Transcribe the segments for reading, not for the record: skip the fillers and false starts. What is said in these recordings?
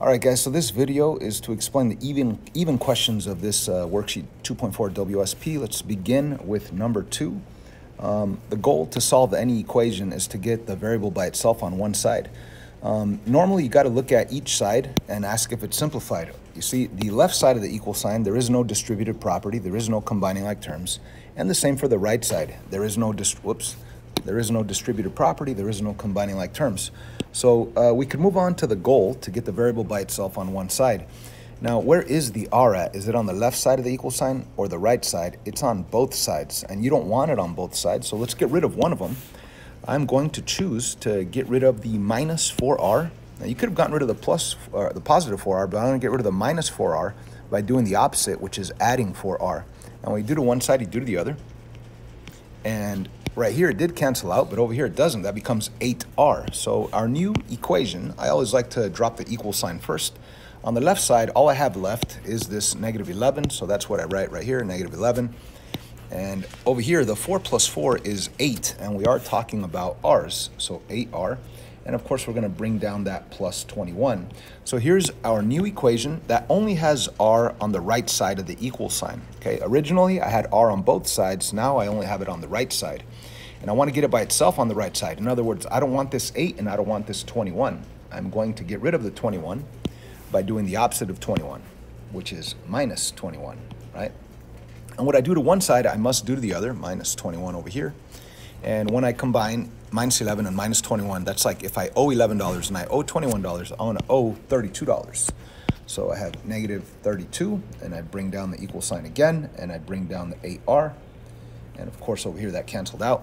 All right, guys, so this video is to explain the even questions of this worksheet 2.4 WSP. Let's begin with number 2. The goal to solve any equation is to get the variable by itself on one side. Normally, you got to look at each side and ask if it's simplified. You see, the left side of the equal sign, there is no distributive property, there is no combining like terms, and the same for the right side. There is no distributive property, there is no combining like terms. So we could move on to the goal to get the variable by itself on one side. Now, where is the r at? Is it on the left side of the equal sign or the right side? It's on both sides, and you don't want it on both sides, so let's get rid of one of them. I'm going to choose to get rid of the minus 4r. Now, you could have gotten rid of the positive 4r, but I'm going to get rid of the minus 4r by doing the opposite, which is adding 4r. Now, when you do to one side, you do to the other. And right here, it did cancel out, but over here it doesn't. That becomes 8r. So our new equation, I always like to drop the equal sign first. On the left side, all I have left is this negative 11. So that's what I write right here, negative 11. And over here, the 4 plus 4 is 8, and we are talking about r's, so 8r. And of course, we're going to bring down that plus 21. So here's our new equation that only has r on the right side of the equal sign. Okay, originally I had r on both sides. Now I only have it on the right side. And I want to get it by itself on the right side. In other words, I don't want this 8 and I don't want this 21. I'm going to get rid of the 21 by doing the opposite of 21, which is minus 21, right? And what I do to one side, I must do to the other, minus 21 over here. And when I combine minus 11 and minus 21, that's like if I owe $11 and I owe $21, I want to owe $32. So I have negative 32, and I bring down the equal sign again, and I bring down the 8r. And of course, over here, that canceled out.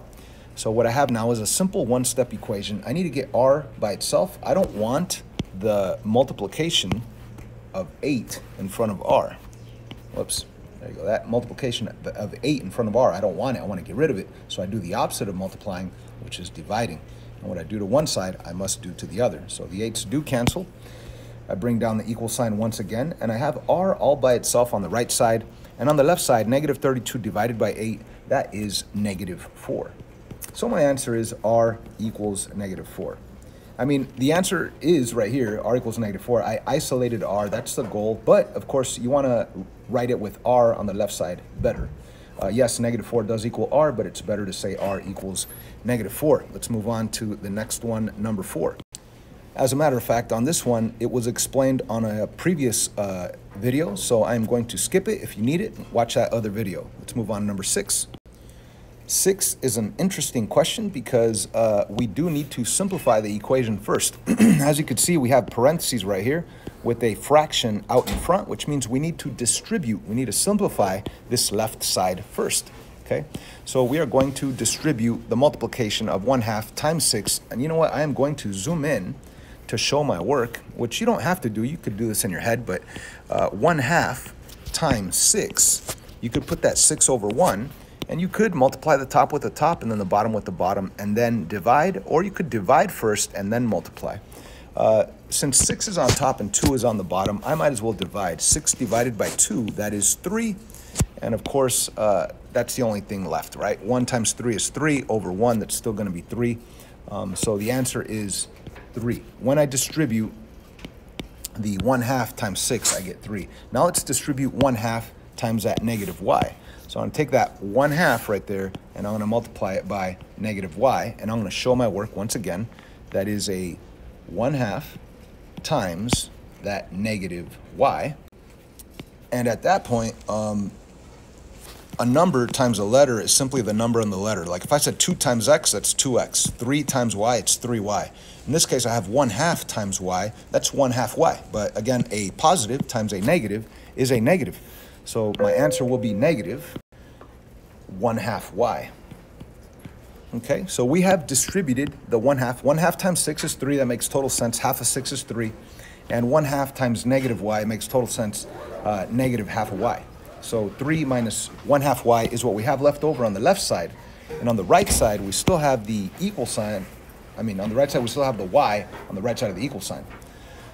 So what I have now is a simple one-step equation. I need to get r by itself. I don't want the multiplication of 8 in front of r. Whoops. There you go. That multiplication of 8 in front of r, I don't want it. I want to get rid of it. So I do the opposite of multiplying, which is dividing. And what I do to one side, I must do to the other. So the 8's do cancel. I bring down the equal sign once again, and I have r all by itself on the right side. And on the left side, negative 32 divided by 8, that is negative 4. So my answer is r equals negative 4. I mean, the answer is right here, r equals negative 4. I isolated r, that's the goal. But, of course, you want to write it with r on the left side better. Yes, negative 4 does equal r, but it's better to say r equals negative 4. Let's move on to the next one, number 4. As a matter of fact, on this one, it was explained on a previous video, so I'm going to skip it. If you need it, watch that other video. Let's move on to number 6. 6 is an interesting question because we do need to simplify the equation first. As you can see, we have parentheses right here with a fraction out in front, which means we need to distribute. We need to simplify this left side first. Okay, so we are going to distribute the multiplication of 1/2 times 6. And you know what? I am going to zoom in to show my work, which you don't have to do. You could do this in your head, but 1/2 times 6, you could put that 6 over 1. And you could multiply the top with the top and then the bottom with the bottom and then divide, or you could divide first and then multiply. Since 6 is on top and 2 is on the bottom, I might as well divide. 6 divided by 2, that is 3. And of course, that's the only thing left, right? 1 times 3 is 3 over 1, that's still going to be 3. So the answer is 3. When I distribute the 1/2 times 6, I get 3. Now let's distribute 1/2 times that negative y. So I'm going to take that 1/2 right there, and I'm going to multiply it by negative y, and I'm going to show my work once again. That is a 1/2 times that negative y. And at that point, a number times a letter is simply the number in the letter. Like if I said 2 times x, that's 2x. 3 times y, it's 3y. In this case, I have 1/2 times y. That's 1/2 y. But again, a positive times a negative is a negative. So my answer will be negative 1/2 y. Okay, so we have distributed the 1/2. 1/2 times 6 is 3. That makes total sense. Half of 6 is 3. And 1/2 times negative y makes total sense. Negative half of y. So 3 minus 1/2 y is what we have left over on the left side. And on the right side, we still have the equal sign. I mean, on the right side, we still have the y on the right side of the equal sign.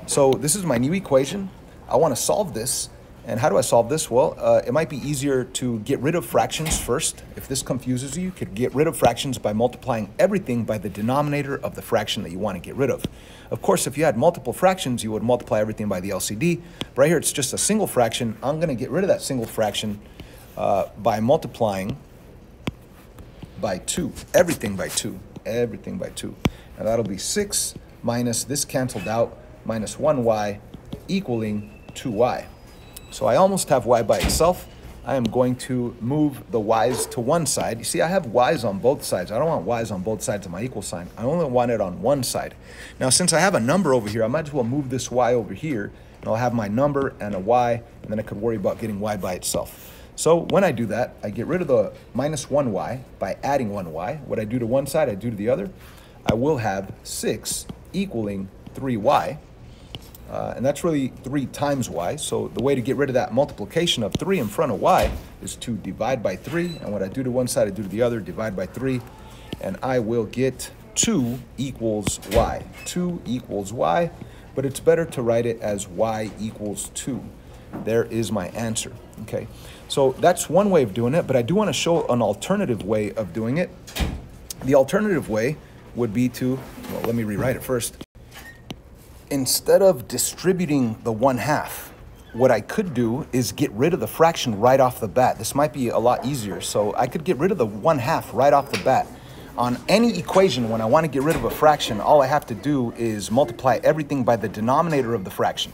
So this is my new equation. I want to solve this. And how do I solve this? Well, it might be easier to get rid of fractions first. If this confuses you, you could get rid of fractions by multiplying everything by the denominator of the fraction that you want to get rid of. Of course, if you had multiple fractions, you would multiply everything by the LCD. But right here, it's just a single fraction. I'm going to get rid of that single fraction by multiplying by 2, everything by 2, everything by 2. And that'll be 6 minus this canceled out, minus 1y equaling 2y. So I almost have y by itself. I am going to move the y's to one side. You see, I have y's on both sides. I don't want y's on both sides of my equal sign. I only want it on one side. Now, since I have a number over here, I might as well move this y over here, and I'll have my number and a y, and then I could worry about getting y by itself. So when I do that, I get rid of the minus 1y by adding 1y. What I do to one side, I do to the other. I will have 6 equaling 3y. And that's really 3 times y. So the way to get rid of that multiplication of 3 in front of y is to divide by 3. And what I do to one side, I do to the other, divide by 3. And I will get 2 equals y. 2 equals y, but it's better to write it as y equals 2. There is my answer, okay? So that's one way of doing it, but I do want to show an alternative way of doing it. The alternative way would be to, well, let me rewrite it first. Instead of distributing the 1/2, what I could do is get rid of the fraction right off the bat. This might be a lot easier. So I could get rid of the 1/2 right off the bat. On any equation, when I want to get rid of a fraction, all I have to do is multiply everything by the denominator of the fraction.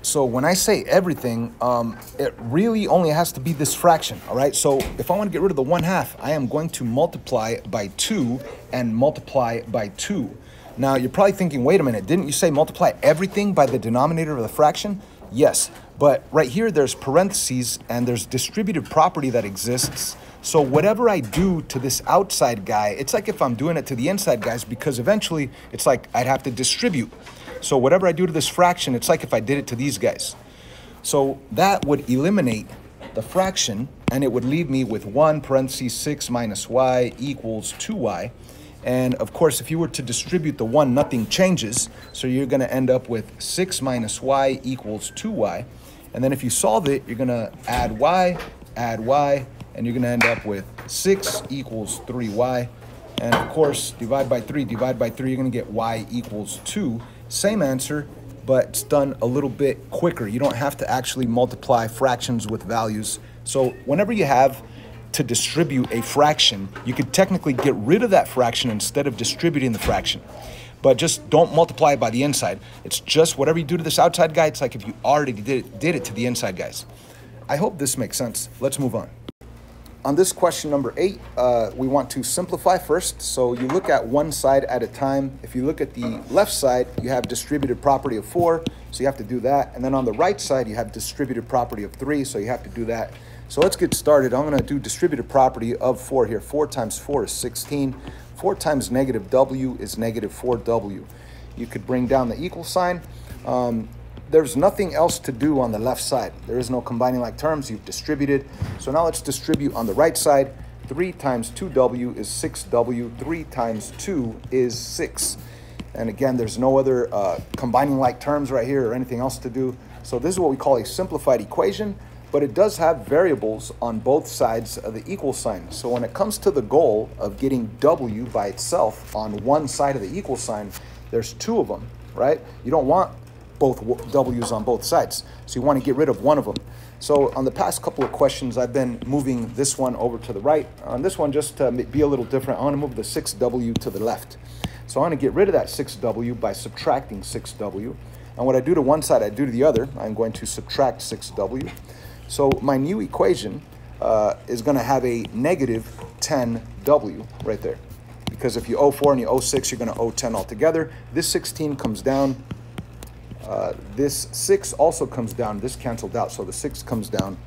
So when I say everything, it really only has to be this fraction, all right? So if I want to get rid of the 1/2, I am going to multiply by 2 and multiply by 2. Now, you're probably thinking, wait a minute, didn't you say multiply everything by the denominator of the fraction? Yes, but right here there's parentheses and there's distributive property that exists. So whatever I do to this outside guy, it's like if I'm doing it to the inside guys, because eventually it's like I'd have to distribute. So whatever I do to this fraction, it's like if I did it to these guys. So that would eliminate the fraction and it would leave me with 1 parentheses 6 minus y equals 2y. And of course, if you were to distribute the 1, nothing changes. So you're going to end up with 6 minus y equals 2y. And then if you solve it, you're going to add y, and you're going to end up with 6 equals 3y. And of course, divide by 3, you're going to get y equals 2. Same answer, but it's done a little bit quicker. You don't have to actually multiply fractions with values. So whenever you have to distribute a fraction, you could technically get rid of that fraction instead of distributing the fraction. But just don't multiply it by the inside. It's just whatever you do to this outside guy, it's like if you already did it to the inside guys. I hope this makes sense. Let's move on. On this question number 8, we want to simplify first. So you look at one side at a time. If you look at the left side, you have distributive property of 4, so you have to do that. And then on the right side, you have distributive property of 3, so you have to do that. So let's get started. I'm going to do distributive property of 4 here. 4 times 4 is 16. 4 times negative w is negative 4w. You could bring down the equal sign. There's nothing else to do on the left side. There is no combining like terms. You've distributed. So now let's distribute on the right side. 3 times 2w is 6w. 3 times 2 is 6. And again, there's no other combining like terms right here or anything else to do. So this is what we call a simplified equation, but it does have variables on both sides of the equal sign. So when it comes to the goal of getting w by itself on one side of the equal sign, there's 2 of them, right? You don't want both w's on both sides, so you want to get rid of one of them. So on the past couple of questions, I've been moving this one over to the right. On this one, just to be a little different, I want to move the 6w to the left. So I want to get rid of that 6w by subtracting 6w. And what I do to one side, I do to the other. I'm going to subtract 6w. So my new equation is going to have a negative 10w right there. Because if you owe 4 and you owe 6, you're going to owe 10 altogether. This 16 comes down. This 6 also comes down. This canceled out, so the 6 comes down.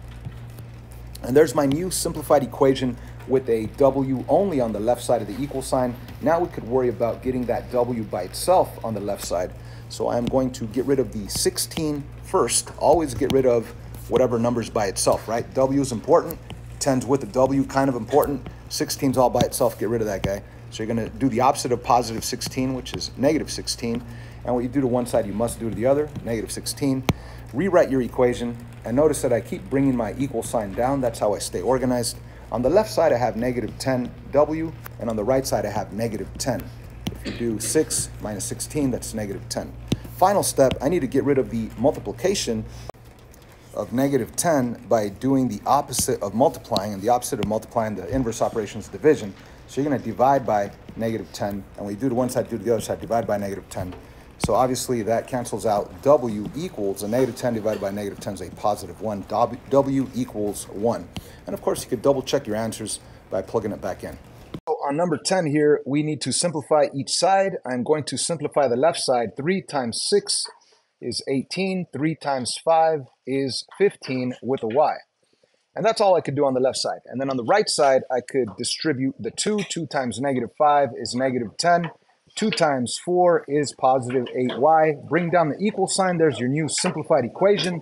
And there's my new simplified equation with a w only on the left side of the equal sign. Now we could worry about getting that w by itself on the left side. So I'm going to get rid of the 16 first. Always get rid of whatever number's by itself, right? W is important. 10's with a w, kind of important. 16's all by itself. Get rid of that guy. So you're going to do the opposite of positive 16, which is negative 16. And what you do to one side, you must do to the other, negative 16. Rewrite your equation, and notice that I keep bringing my equal sign down. That's how I stay organized. On the left side, I have negative 10w, and on the right side, I have negative 10. If you do 6 minus 16, that's negative 10. Final step, I need to get rid of the multiplication of negative 10 by doing the opposite of multiplying, and the opposite of multiplying, the inverse operation is division. So you're going to divide by negative 10, and when you do to one side, do to the other side, divide by negative 10. So obviously that cancels out. W equals a negative 10 divided by negative 10 is a positive 1. W equals 1. And of course, you could double check your answers by plugging it back in. So on number 10 here, we need to simplify each side. I'm going to simplify the left side. 3 times 6 is 18. 3 times 5 is 15 with a y. And that's all I could do on the left side. And then on the right side, I could distribute the 2. 2 times negative 5 is negative 10. 2 times 4 is positive 8y. Bring down the equal sign. There's your new simplified equation.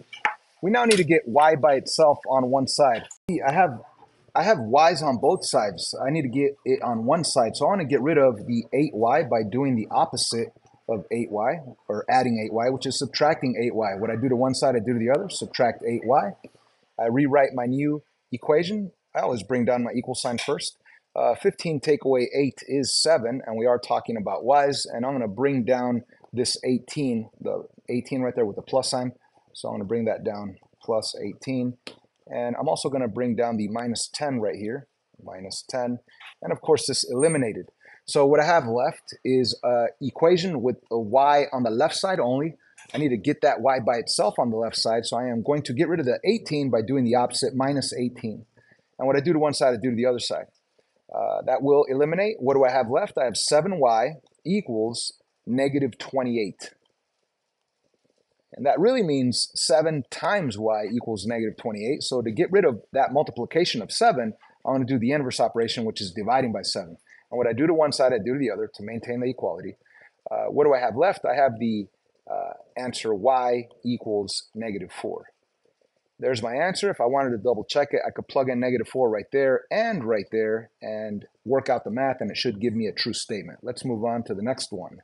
We now need to get y by itself on one side. I have y's on both sides. I need to get it on one side. So I want to get rid of the 8y by doing the opposite of 8y, or adding 8y, which is subtracting 8y. What I do to one side, I do to the other, subtract 8y. I rewrite my new equation. I always bring down my equal sign first. 15 take away 8 is 7, and we are talking about y's, and I'm going to bring down this 18, the 18 right there with the plus sign. So I'm going to bring that down, plus 18, and I'm also going to bring down the minus 10 right here, minus 10, and of course this eliminated. So what I have left is an equation with a y on the left side only. I need to get that y by itself on the left side, so I am going to get rid of the 18 by doing the opposite, minus 18. And what I do to one side, I do to the other side. That will eliminate. What do I have left? I have 7y equals negative 28. And that really means 7 times y equals negative 28. So to get rid of that multiplication of 7, I want to do the inverse operation, which is dividing by 7. And what I do to one side, I do to the other to maintain the equality. What do I have left? I have the answer y equals negative 4. There's my answer. If I wanted to double check it, I could plug in negative 4 right there and work out the math, and it should give me a true statement. Let's move on to the next one.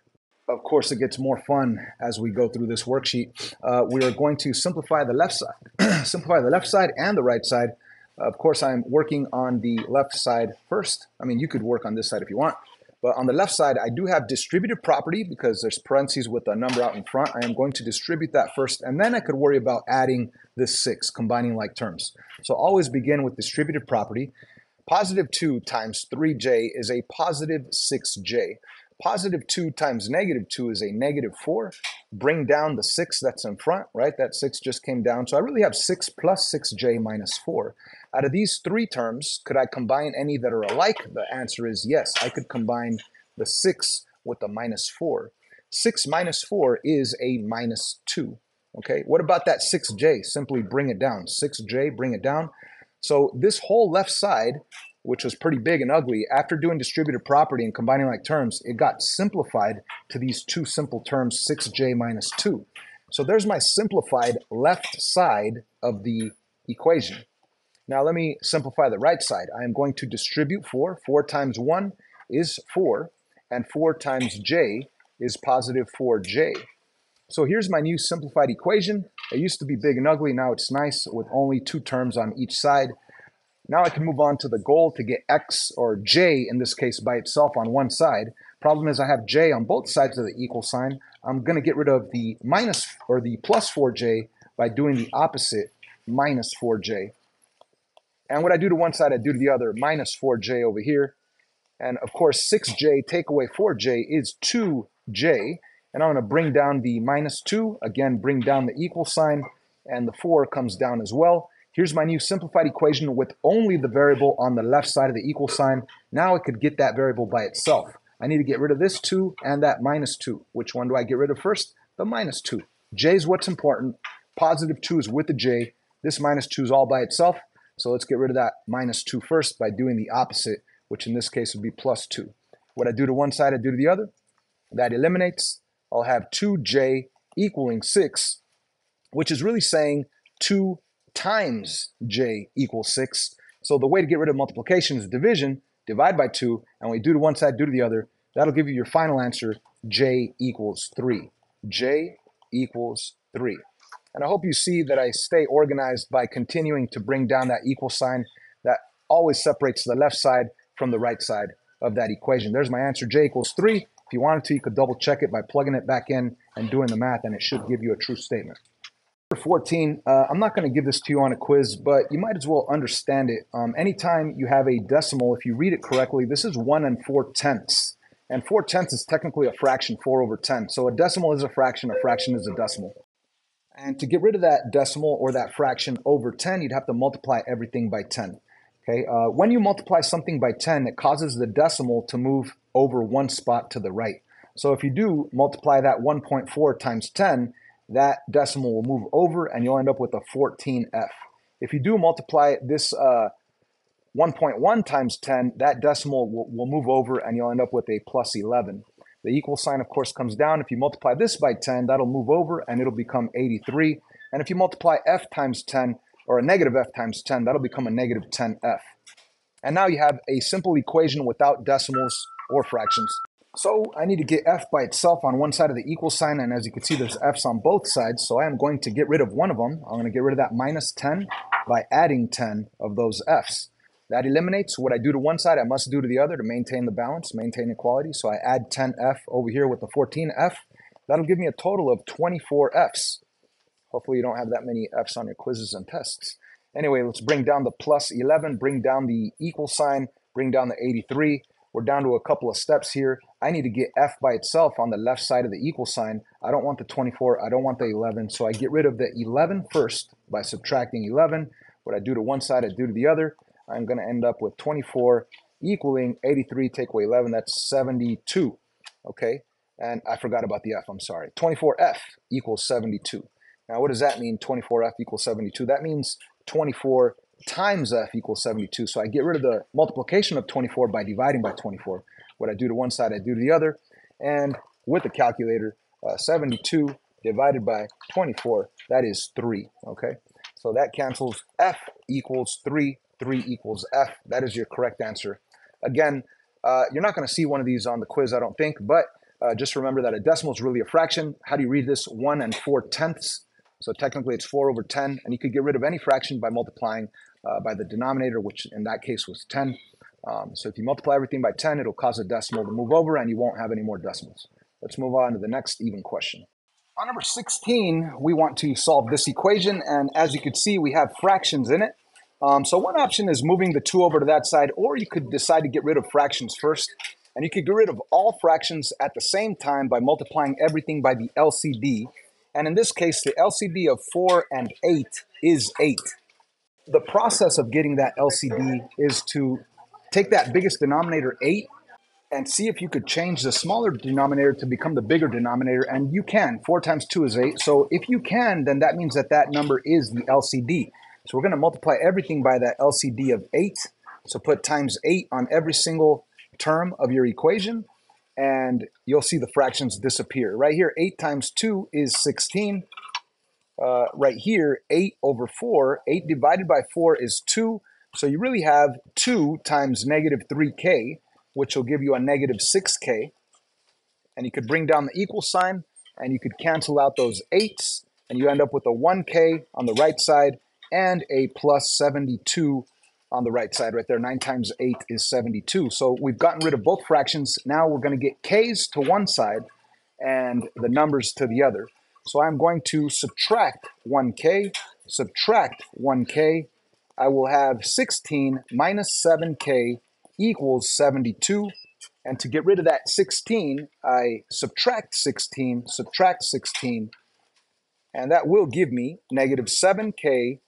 Of course, it gets more fun as we go through this worksheet. We are going to simplify the left side. Simplify the left side and the right side. Of course, I'm working on the left side first. I mean, you could work on this side if you want. But on the left side, I do have distributive property because there's parentheses with a number out in front. I am going to distribute that first, and then I could worry about adding this 6, combining like terms. So always begin with distributive property. Positive 2 times 3j is a positive 6j. Positive 2 times negative 2 is a negative 4. Bring down the 6 that's in front, right? That 6 just came down. So I really have 6 plus 6j minus 4. Out of these three terms, could I combine any that are alike? The answer is yes. I could combine the 6 with the minus 4. 6 minus 4 is a minus 2. Okay, what about that 6j? Simply bring it down. 6j, bring it down. So this whole left side, which was pretty big and ugly, after doing distributive property and combining like terms, it got simplified to these two simple terms, 6j minus 2. So there's my simplified left side of the equation. Now let me simplify the right side. I am going to distribute 4. 4 times 1 is 4, and 4 times j is positive 4j. So here's my new simplified equation. It used to be big and ugly, now it's nice with only 2 terms on each side. Now I can move on to the goal to get x, or j in this case, by itself on one side. Problem is I have j on both sides of the equal sign. I'm going to get rid of the minus or the plus 4j by doing the opposite, minus 4j. And what I do to one side, I do to the other, minus 4j over here. And of course, 6j take away 4j is 2j. And I'm going to bring down the minus 2, again, bring down the equal sign, and the 4 comes down as well. Here's my new simplified equation with only the variable on the left side of the equal sign. Now I could get that variable by itself. I need to get rid of this 2 and that minus 2. Which one do I get rid of first? The minus 2. J is what's important. Positive 2 is with the j. This minus 2 is all by itself. So let's get rid of that minus 2 first by doing the opposite, which in this case would be plus 2. What I do to one side, I do to the other. That eliminates. I'll have 2j equaling 6, which is really saying 2 times j equals 6. So the way to get rid of multiplication is division, divide by 2, and when you do to one side, do to the other. That'll give you your final answer, j equals 3. j equals 3. And I hope you see that I stay organized by continuing to bring down that equal sign that always separates the left side from the right side of that equation. There's my answer, j equals 3. If you wanted to, you could double check it by plugging it back in and doing the math, and it should give you a true statement. Number 14, I'm not going to give this to you on a quiz, but you might as well understand it. Anytime you have a decimal, if you read it correctly, this is 1 4/10. And 4/10 is technically a fraction, 4 over 10. So a decimal is a fraction is a decimal. And to get rid of that decimal or that fraction over 10, you'd have to multiply everything by 10. Okay, when you multiply something by 10, it causes the decimal to move over one spot to the right. So if you do multiply that 1.4 times 10, that decimal will move over and you'll end up with a 14f. If you do multiply this 1.1 times 10, that decimal will move over and you'll end up with a plus 11. The equal sign, of course, comes down. If you multiply this by 10, that'll move over and it'll become 83. And if you multiply f times 10, or a negative f times 10, that'll become a negative 10f. And now you have a simple equation without decimals or fractions. So I need to get f by itself on one side of the equal sign, and as you can see, there's f's on both sides, so I am going to get rid of one of them. I'm going to get rid of that minus 10 by adding 10 of those f's. That eliminates what I do to one side, I must do to the other to maintain the balance, maintain equality. So I add 10f over here with the 14f. That'll give me a total of 24 f's. Hopefully you don't have that many f's on your quizzes and tests. Anyway, let's bring down the plus 11, bring down the equal sign, bring down the 83. We're down to a couple of steps here. I need to get f by itself on the left side of the equal sign. I don't want the 24, I don't want the 11, so I get rid of the 11 first by subtracting 11. What I do to one side, I do to the other. I'm going to end up with 24 equaling 83, take away 11, that's 72, okay? And I forgot about the f, I'm sorry. 24f equals 72. Now, what does that mean, 24f equals 72? That means 24 times f equals 72. So I get rid of the multiplication of 24 by dividing by 24. What I do to one side, I do to the other. And with the calculator, 72 divided by 24, that is 3, okay? So that cancels. F equals 3, 3 equals f. That is your correct answer. Again, you're not going to see one of these on the quiz, I don't think, but just remember that a decimal is really a fraction. How do you read this? 1 4/10. So technically it's 4 over 10, and you could get rid of any fraction by multiplying by the denominator, which in that case was 10. So if you multiply everything by 10, it'll cause a decimal to move over and you won't have any more decimals. Let's move on to the next even question. On number 16, we want to solve this equation, and as you can see, we have fractions in it. So one option is moving the 2 over to that side, or you could decide to get rid of fractions first, and you could get rid of all fractions at the same time by multiplying everything by the LCD. And in this case, the LCD of 4 and 8 is 8. The process of getting that LCD is to take that biggest denominator, 8, and see if you could change the smaller denominator to become the bigger denominator, and you can. 4 times 2 is 8. So if you can, then that means that that number is the LCD. So we're going to multiply everything by that LCD of 8. So put times 8 on every single term of your equation, and you'll see the fractions disappear. Right here, 8 times 2 is 16. Right here, 8 over 4, 8 divided by 4 is 2. So you really have 2 times negative 3k, which will give you a negative 6k. And you could bring down the equal sign, and you could cancel out those 8s, and you end up with a 1k on the right side and a plus 72 on the right side right there. 9 times 8 is 72. So we've gotten rid of both fractions. Now we're going to get k's to one side and the numbers to the other. So I'm going to subtract 1k, subtract 1k. I will have 16 minus 7k equals 72. And to get rid of that 16, I subtract 16, and that will give me negative 7k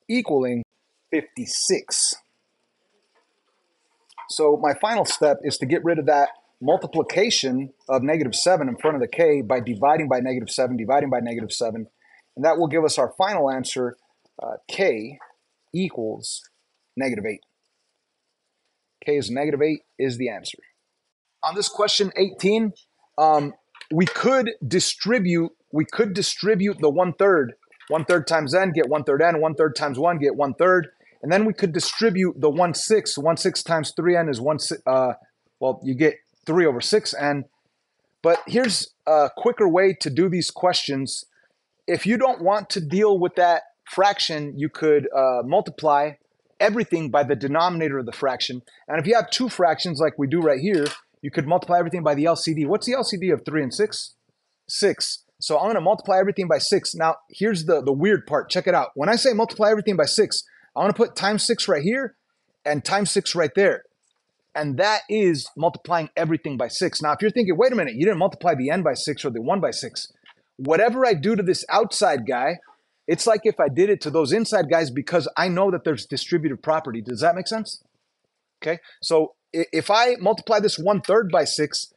equaling 56. So my final step is to get rid of that multiplication of negative 7 in front of the k by dividing by negative 7, dividing by negative 7. And that will give us our final answer, k equals negative 8. K is negative 8 is the answer. On this question 18, we could distribute the 1/3. 1/3 times n, get 1/3 n. 1/3 times 1, get 1/3. And then we could distribute the 1/6. 1/6 times 3n is 1/6. Well, you get 3 over 6n. But here's a quicker way to do these questions. If you don't want to deal with that fraction, you could multiply everything by the denominator of the fraction. And if you have two fractions like we do right here, you could multiply everything by the LCD. What's the LCD of 3 and 6? 6. So I'm going to multiply everything by 6. Now, here's the weird part. Check it out. When I say multiply everything by 6, I want to put times 6 right here and times 6 right there. And that is multiplying everything by 6. Now, if you're thinking, wait a minute, you didn't multiply the n by 6 or the 1 by 6. Whatever I do to this outside guy, it's like if I did it to those inside guys because I know that there's distributive property. Does that make sense? Okay, so if I multiply this 1/3 by 6,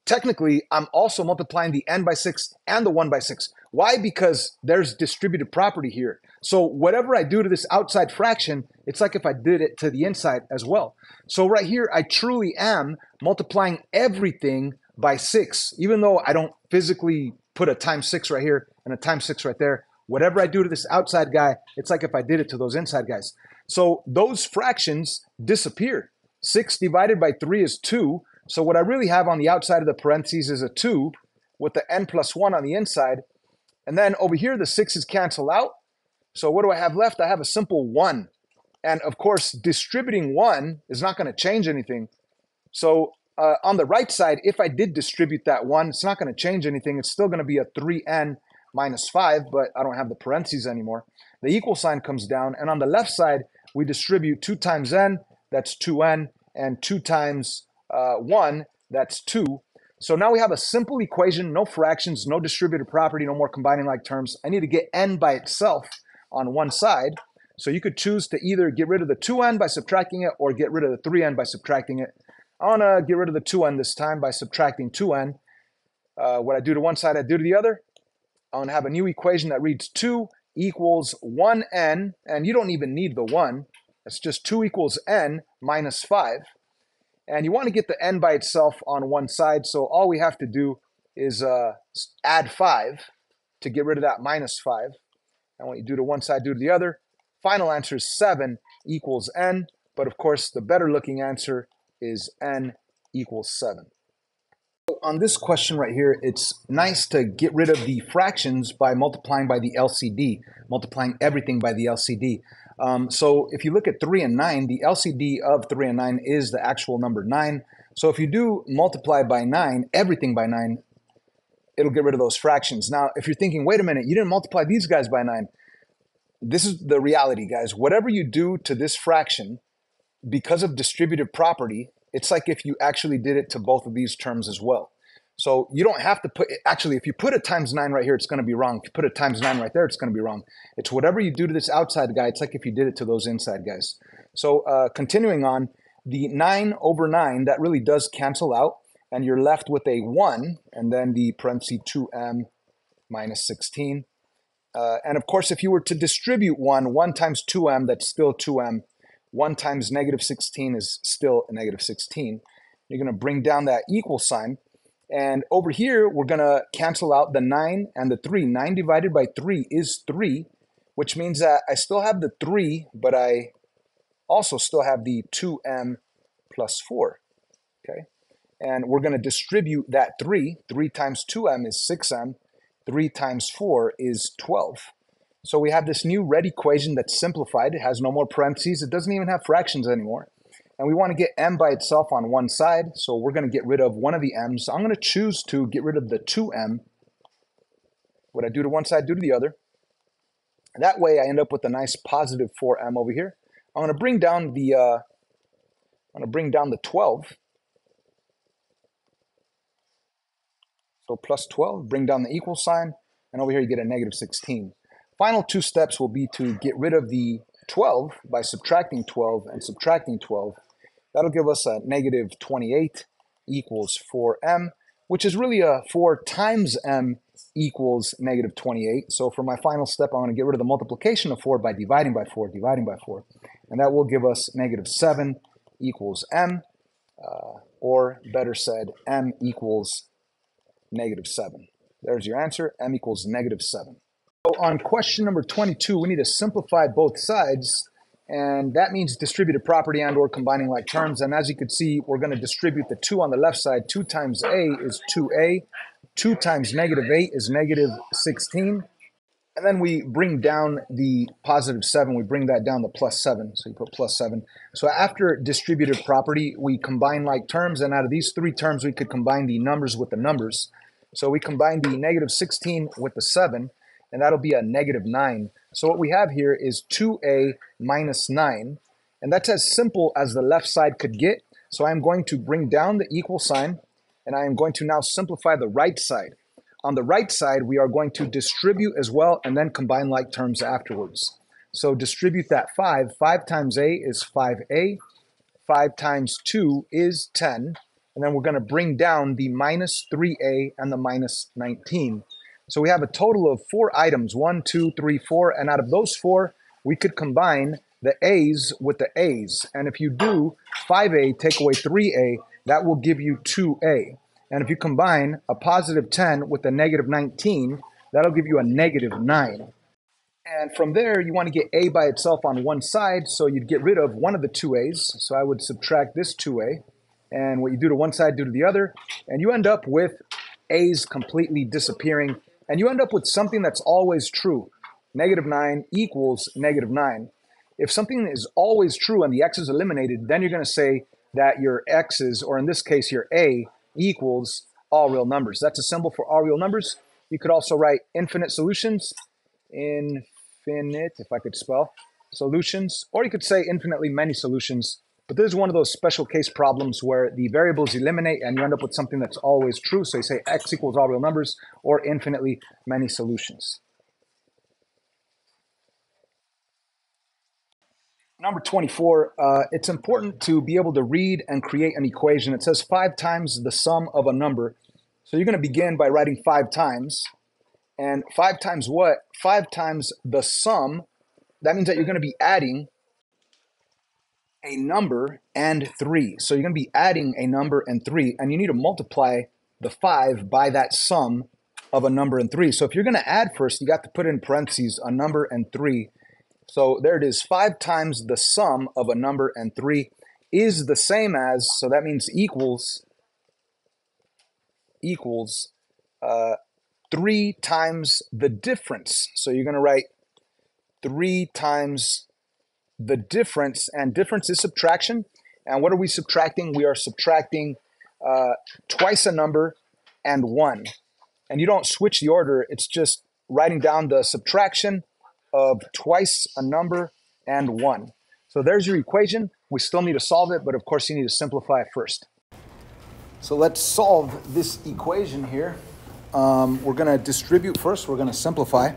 technically I'm also multiplying the n by 6 and the 1 by 6. Why? Because there's distributive property here. So whatever I do to this outside fraction, it's like if I did it to the inside as well. So right here, I truly am multiplying everything by 6, even though I don't physically put a times 6 right here and a times 6 right there. Whatever I do to this outside guy, it's like if I did it to those inside guys. So those fractions disappear. 6 divided by 3 is 2. So what I really have on the outside of the parentheses is a 2 with the n plus 1 on the inside. And then over here, the 6's cancel out. So what do I have left? I have a simple 1. And of course, distributing 1 is not going to change anything. So on the right side, if I did distribute that 1, it's not going to change anything. It's still going to be a 3n minus 5, but I don't have the parentheses anymore. The equal sign comes down. And on the left side, we distribute 2 times n, that's 2n, and 2 times 1, that's 2. So now we have a simple equation, no fractions, no distributive property, no more combining like terms. I need to get n by itself on one side. So you could choose to either get rid of the 2n by subtracting it or get rid of the 3n by subtracting it. I want to get rid of the 2n this time by subtracting 2n. What I do to one side, I do to the other. I want to have a new equation that reads 2 equals 1n, and you don't even need the 1. It's just 2 equals n minus 5. And you want to get the n by itself on one side, so all we have to do is add 5 to get rid of that minus 5. And what you do to one side, do to the other. Final answer is 7 equals n, but of course the better looking answer is n equals 7. So on this question right here, it's nice to get rid of the fractions by multiplying by the LCD, multiplying everything by the LCD. So if you look at 3 and 9, the LCD of 3 and 9 is the actual number 9. So if you do multiply by 9, everything by 9, it'll get rid of those fractions. Now, if you're thinking, wait a minute, you didn't multiply these guys by 9. This is the reality, guys. Whatever you do to this fraction, because of distributive property, it's like if you actually did it to both of these terms as well. So you don't have to put, actually, if you put a times 9 right here, it's going to be wrong. If you put a times 9 right there, it's going to be wrong. It's whatever you do to this outside guy, it's like if you did it to those inside guys. So continuing on, the 9 over 9, that really does cancel out, and you're left with a 1, and then the parenthesis 2m minus 16. And of course, if you were to distribute 1 times 2m, that's still 2m. 1 times negative 16 is still a negative 16. You're going to bring down that equal sign. And over here, we're going to cancel out the 9 and the 3. 9 divided by 3 is 3, which means that I still have the 3, but I also still have the 2m plus 4. Okay, and we're going to distribute that 3. 3 times 2m is 6m. 3 times 4 is 12. So we have this new red equation that's simplified. It has no more parentheses. It doesn't even have fractions anymore. And we want to get m by itself on one side, so we're going to get rid of one of the m's. I'm going to choose to get rid of the 2m. What I do to one side, do to the other. That way I end up with a nice positive 4m over here. I'm going to bring down the 12. So plus 12, bring down the equal sign, and over here you get a negative 16. Final two steps will be to get rid of the 12 by subtracting 12 and subtracting 12. That'll give us a negative 28 equals 4m, which is really a 4 times m equals negative 28. So for my final step, I'm going to get rid of the multiplication of 4 by dividing by 4, and that will give us negative 7 equals m, or better said, m equals negative 7. There's your answer, m equals negative 7. So on question number 22, we need to simplify both sides, and that means distributive property and or combining like terms. And as you can see, we're going to distribute the 2 on the left side. 2 times a is 2a. 2 times negative 8 is negative 16. And then we bring down the positive 7, we bring that down to plus 7. So you put plus 7. So after distributive property, we combine like terms. And out of these three terms, we could combine the numbers with the numbers. So we combine the negative 16 with the 7, and that'll be a negative 9. So what we have here is 2a minus 9. And that's as simple as the left side could get. So I'm going to bring down the equal sign, and I am going to now simplify the right side. On the right side, we are going to distribute as well and then combine like terms afterwards. So distribute that 5. 5 times a is 5a. 5 times 2 is 10. And then we're going to bring down the minus 3a and the minus 19. So we have a total of 4 items, 1, 2, 3, 4. And out of those 4, we could combine the a's with the a's. And if you do 5a, take away 3a, that will give you 2a. And if you combine a positive 10 with a negative 19, that'll give you a negative 9. And from there, you want to get a by itself on one side, so you'd get rid of one of the two a's. So I would subtract this 2a. And what you do to one side, do to the other. And you end up with a's completely disappearing. And you end up with something that's always true. Negative 9 equals negative 9. If something is always true and the x is eliminated, then you're going to say that your x's, or in this case, your a, equals all real numbers. That's a symbol for all real numbers. You could also write infinite solutions, infinite, if I could spell, solutions, or you could say infinitely many solutions. But this is one of those special case problems where the variables eliminate and you end up with something that's always true. So you say x equals all real numbers or infinitely many solutions. Number 24, it's important to be able to read and create an equation. It says 5 times the sum of a number. So you're going to begin by writing 5 times. And 5 times what? 5 times the sum. That means that you're going to be adding a number and 3. So you're going to be adding a number and 3. And you need to multiply the 5 by that sum of a number and 3. So if you're going to add first, you got to put in parentheses a number and 3. So there it is, 5 times the sum of a number and 3 is the same as, so that means equals 3 times the difference. So you're going to write 3 times the difference, and difference is subtraction. And what are we subtracting? We are subtracting twice a number and 1. And you don't switch the order, it's just writing down the subtraction of twice a number and 1. So there's your equation. We still need to solve it, but of course you need to simplify it first. So let's solve this equation here. We're going to distribute first. We're going to simplify.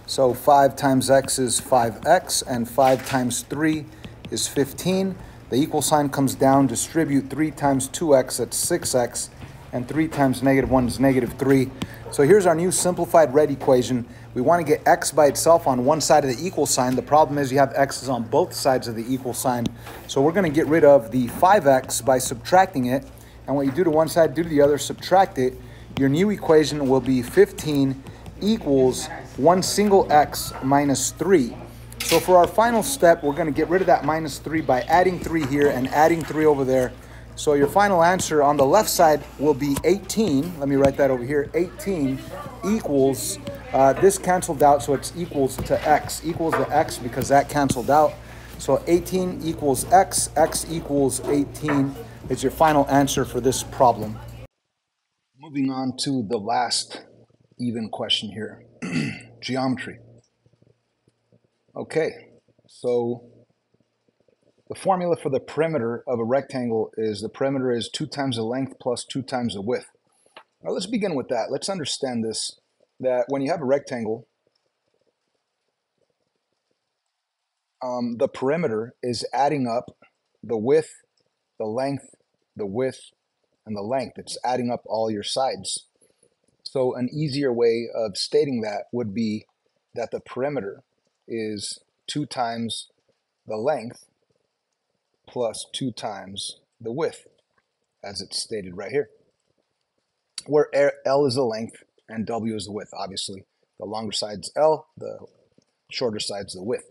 So 5 times x is 5x, and 5 times 3 is 15. The equal sign comes down. Distribute 3 times 2x, that's 6x, and 3 times negative 1 is negative 3. So here's our new simplified red equation. We want to get x by itself on one side of the equal sign. The problem is you have x's on both sides of the equal sign. So we're going to get rid of the 5x by subtracting it. And what you do to one side, do to the other, subtract it. Your new equation will be 15 equals 1 single x minus 3. So for our final step, we're going to get rid of that minus 3 by adding 3 here and adding 3 over there. So your final answer on the left side will be 18. Let me write that over here. 18 equals, this canceled out, so it's equals to x. Equals to x because that canceled out. So 18 equals x. X equals 18 is your final answer for this problem. Moving on to the last even question here. Geometry. Okay, so the formula for the perimeter of a rectangle is the perimeter is 2 times the length plus 2 times the width. Now let's begin with that. Let's understand this, that when you have a rectangle, the perimeter is adding up the width, the length, the width, and the length. It's adding up all your sides. So an easier way of stating that would be that the perimeter is 2 times the length plus 2 times the width, as it's stated right here, where L is the length and W is the width. Obviously, the longer side's L, the shorter side's the width.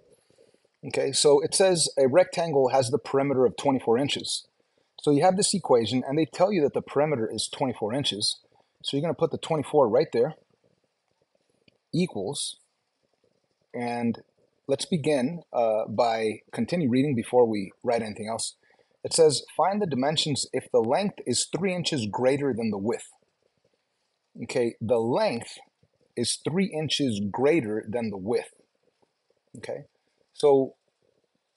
Okay, so it says a rectangle has the perimeter of 24 inches. So you have this equation, and they tell you that the perimeter is 24 inches. So you're going to put the 24 right there, equals, and let's begin by continue reading before we write anything else. It says, find the dimensions if the length is 3 inches greater than the width. Okay, the length is 3 inches greater than the width. Okay, so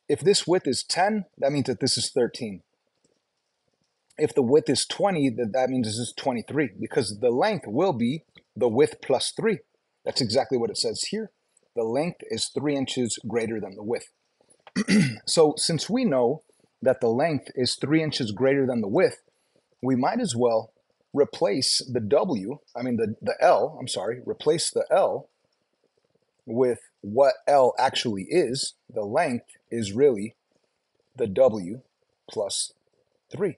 if this width is 10, that means that this is 13. If the width is 20, that means this is 23, because the length will be the width plus 3. That's exactly what it says here. The length is 3 inches greater than the width. So since we know that the length is 3 inches greater than the width, we might as well replace the replace the L with what L actually is. The length is really the W plus 3.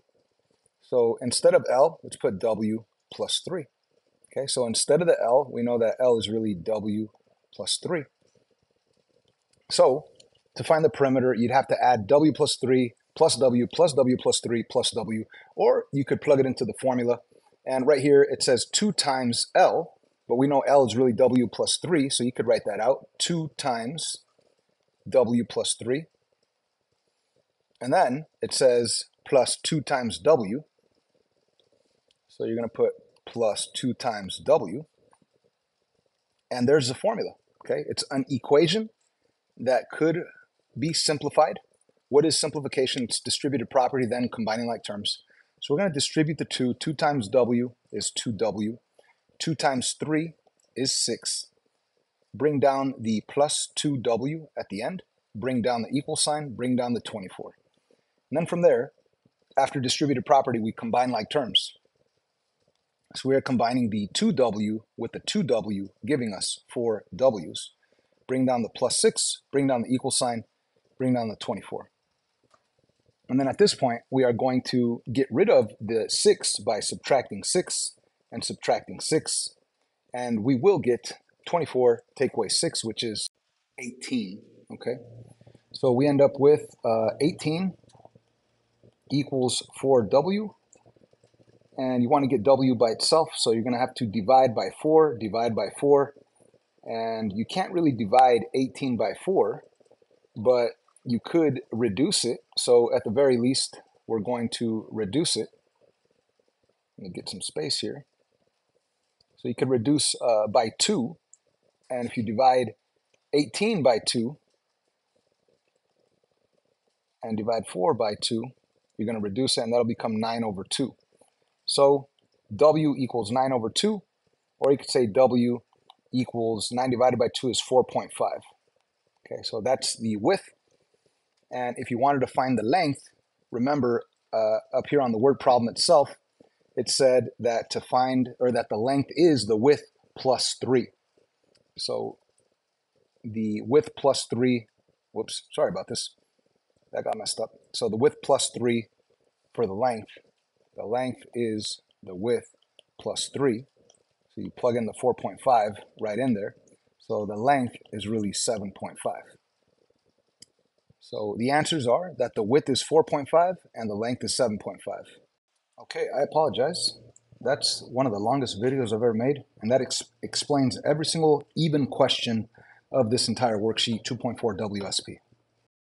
So instead of L, let's put W plus 3. Okay, so instead of the L, we know that L is really W plus 3. So to find the perimeter, you'd have to add W plus 3 plus W plus W plus 3 plus W, or you could plug it into the formula. And right here, it says 2 times L, but we know L is really W plus 3, so you could write that out. 2 times W plus 3. And then it says plus 2 times W. So you're going to put plus 2 times W. And there's the formula. Okay, it's an equation that could be simplified. What is simplification? It's distributed property, then combining like terms. So we're going to distribute the 2. 2 times W is 2W. 2 times 3 is 6. Bring down the plus 2W at the end. Bring down the equal sign. Bring down the 24. And then from there, after distributed property, we combine like terms. So we are combining the 2W with the 2W, giving us 4 W's. Bring down the plus 6, bring down the equal sign, bring down the 24. And then at this point, we are going to get rid of the 6 by subtracting 6 and subtracting 6. And we will get 24 take away 6, which is 18. Okay, so we end up with 18 equals 4W. And you want to get W by itself, so you're going to have to divide by 4, divide by 4. And you can't really divide 18 by 4, but you could reduce it. So at the very least, we're going to reduce it. Let me get some space here. So you could reduce by 2. And if you divide 18 by 2 and divide 4 by 2, you're going to reduce it, and that'll become 9 over 2. So W equals 9 over 2, or you could say W equals 9 divided by 2 is 4.5. Okay, so that's the width. And if you wanted to find the length, remember up here on the word problem itself, it said that to find, or that the length is the width plus 3. So the width plus 3, whoops, sorry about this. That got messed up. So the width plus 3 for the length is the width plus 3. So you plug in the 4.5 right in there. So the length is really 7.5. So the answers are that the width is 4.5 and the length is 7.5. Okay, I apologize. That's one of the longest videos I've ever made, and that explains every single even question of this entire worksheet 2.4 WSP.